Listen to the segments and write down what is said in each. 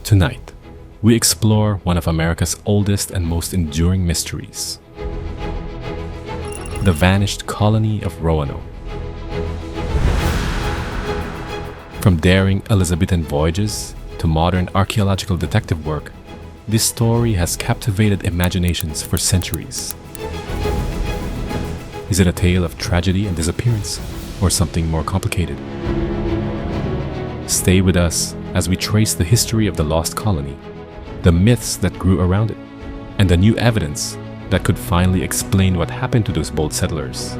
Tonight, we explore one of America's oldest and most enduring mysteries: the vanished colony of Roanoke. From daring Elizabethan voyages to modern archaeological detective work, this story has captivated imaginations for centuries. Is it a tale of tragedy and disappearance, or something more complicated? Stay with us as we trace the history of the lost colony, the myths that grew around it, and the new evidence that could finally explain what happened to those bold settlers.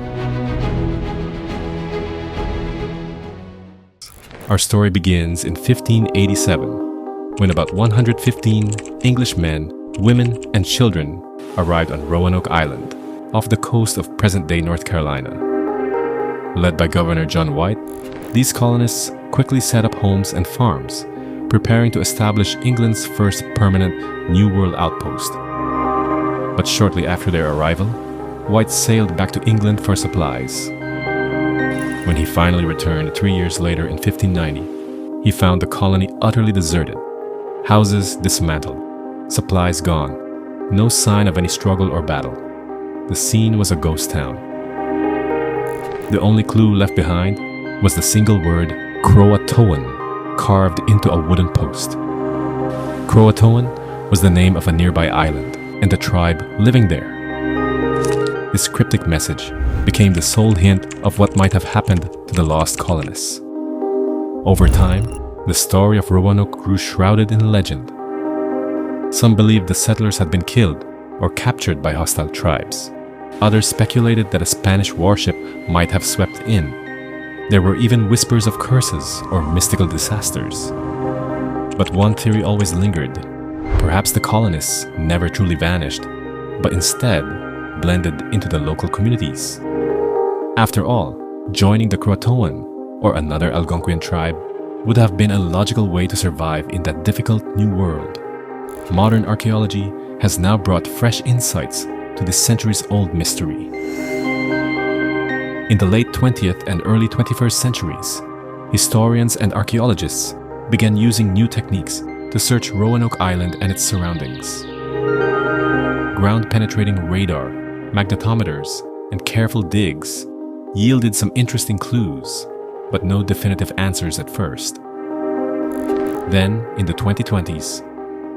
Our story begins in 1587, when about 115 English men, women, and children arrived on Roanoke Island, off the coast of present-day North Carolina. Led by Governor John White, these colonists quickly set up homes and farms, preparing to establish England's first permanent New World outpost. But shortly after their arrival, White sailed back to England for supplies. When he finally returned 3 years later in 1590, he found the colony utterly deserted, houses dismantled, supplies gone, no sign of any struggle or battle. The scene was a ghost town. The only clue left behind was the single word Croatoan, carved into a wooden post. Croatoan was the name of a nearby island and the tribe living there. This cryptic message became the sole hint of what might have happened to the lost colonists. Over time, the story of Roanoke grew shrouded in legend. Some believed the settlers had been killed or captured by hostile tribes. Others speculated that a Spanish warship might have swept in. There were even whispers of curses or mystical disasters. But one theory always lingered. Perhaps the colonists never truly vanished, but instead blended into the local communities. After all, joining the Croatoan, or another Algonquian tribe, would have been a logical way to survive in that difficult new world. Modern archaeology has now brought fresh insights to this centuries-old mystery. In the late 20th and early 21st centuries, historians and archaeologists began using new techniques to search Roanoke Island and its surroundings. Ground-penetrating radar, magnetometers, and careful digs yielded some interesting clues, but no definitive answers at first. Then, in the 2020s,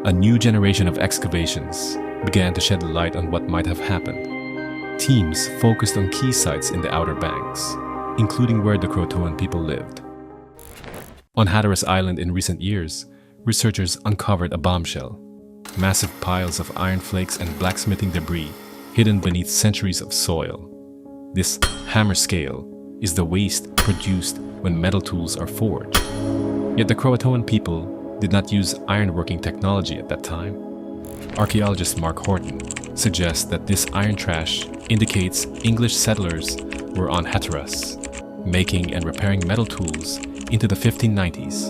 a new generation of excavations began to shed light on what might have happened. Teams focused on key sites in the Outer Banks, including where the Croatoan people lived. On Hatteras Island in recent years, researchers uncovered a bombshell: massive piles of iron flakes and blacksmithing debris hidden beneath centuries of soil. This hammer scale is the waste produced when metal tools are forged. Yet the Croatoan people did not use ironworking technology at that time. Archaeologist Mark Horton suggests that this iron trash indicates English settlers were on Hatteras, making and repairing metal tools into the 1590s.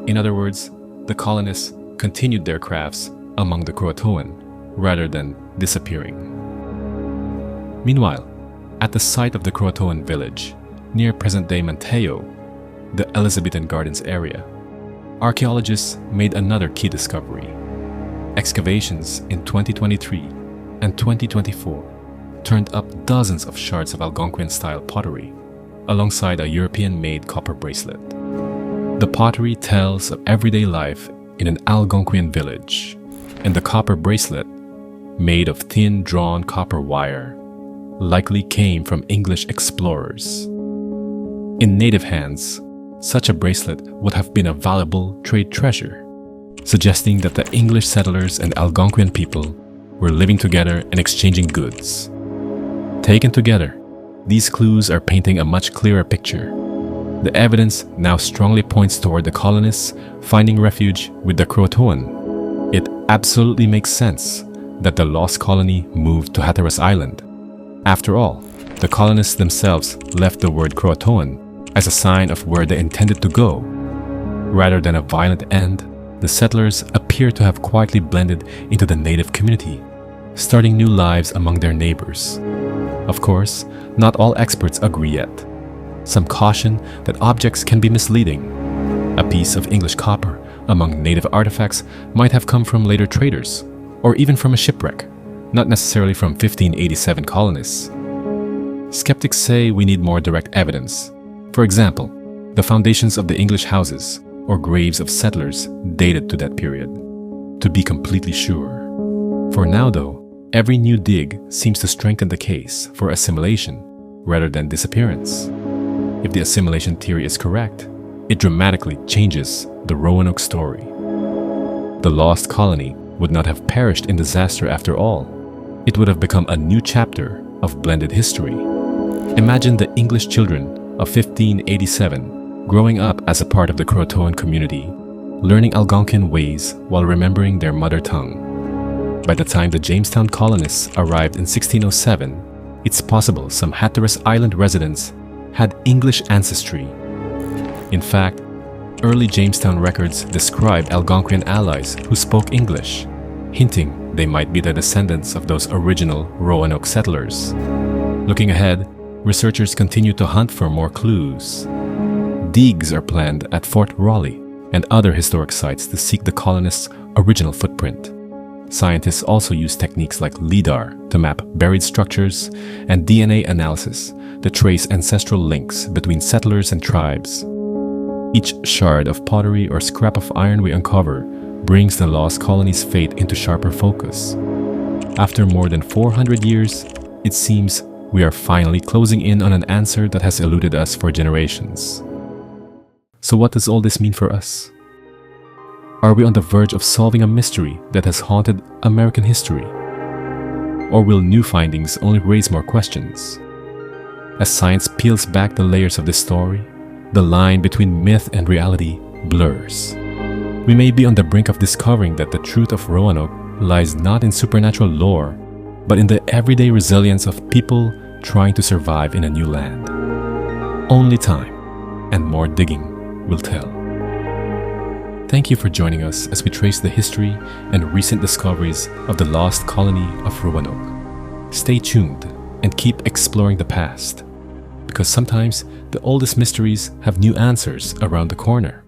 In other words, the colonists continued their crafts among the Croatoan rather than disappearing. Meanwhile, at the site of the Croatoan village, near present-day Manteo, the Elizabethan Gardens area, archaeologists made another key discovery. Excavations in 2023 and 2024 turned up dozens of shards of Algonquian-style pottery, alongside a European-made copper bracelet. The pottery tells of everyday life in an Algonquian village, and the copper bracelet, made of thin drawn copper wire, likely came from English explorers. In native hands, such a bracelet would have been a valuable trade treasure, suggesting that the English settlers and Algonquian people were living together and exchanging goods. Taken together, these clues are painting a much clearer picture. The evidence now strongly points toward the colonists finding refuge with the Croatoan. It absolutely makes sense that the lost colony moved to Hatteras Island. After all, the colonists themselves left the word Croatoan as a sign of where they intended to go. Rather than a violent end, the settlers appear to have quietly blended into the native community, starting new lives among their neighbors. Of course, not all experts agree yet. Some caution that objects can be misleading. A piece of English copper among native artifacts might have come from later traders, or even from a shipwreck, not necessarily from 1587 colonists. Skeptics say we need more direct evidence. For example, the foundations of the English houses or graves of settlers dated to that period, to be completely sure. For now though, every new dig seems to strengthen the case for assimilation rather than disappearance. If the assimilation theory is correct, it dramatically changes the Roanoke story. The lost colony would not have perished in disaster after all. It would have become a new chapter of blended history. Imagine the English children of 1587 growing up as a part of the Croatoan community, learning Algonquian ways while remembering their mother tongue. By the time the Jamestown colonists arrived in 1607, it's possible some Hatteras Island residents had English ancestry. In fact, early Jamestown records describe Algonquian allies who spoke English, hinting they might be the descendants of those original Roanoke settlers. Looking ahead, researchers continue to hunt for more clues. Digs are planned at Fort Raleigh and other historic sites to seek the colonists' original footprint. Scientists also use techniques like LIDAR to map buried structures and DNA analysis to trace ancestral links between settlers and tribes. Each shard of pottery or scrap of iron we uncover brings the lost colony's fate into sharper focus. After more than 400 years, it seems we are finally closing in on an answer that has eluded us for generations. So what does all this mean for us? Are we on the verge of solving a mystery that has haunted American history? Or will new findings only raise more questions? As science peels back the layers of this story, the line between myth and reality blurs. We may be on the brink of discovering that the truth of Roanoke lies not in supernatural lore, but in the everyday resilience of people trying to survive in a new land. Only time and more digging will tell. Thank you for joining us as we trace the history and recent discoveries of the lost colony of Roanoke. Stay tuned and keep exploring the past, because sometimes the oldest mysteries have new answers around the corner.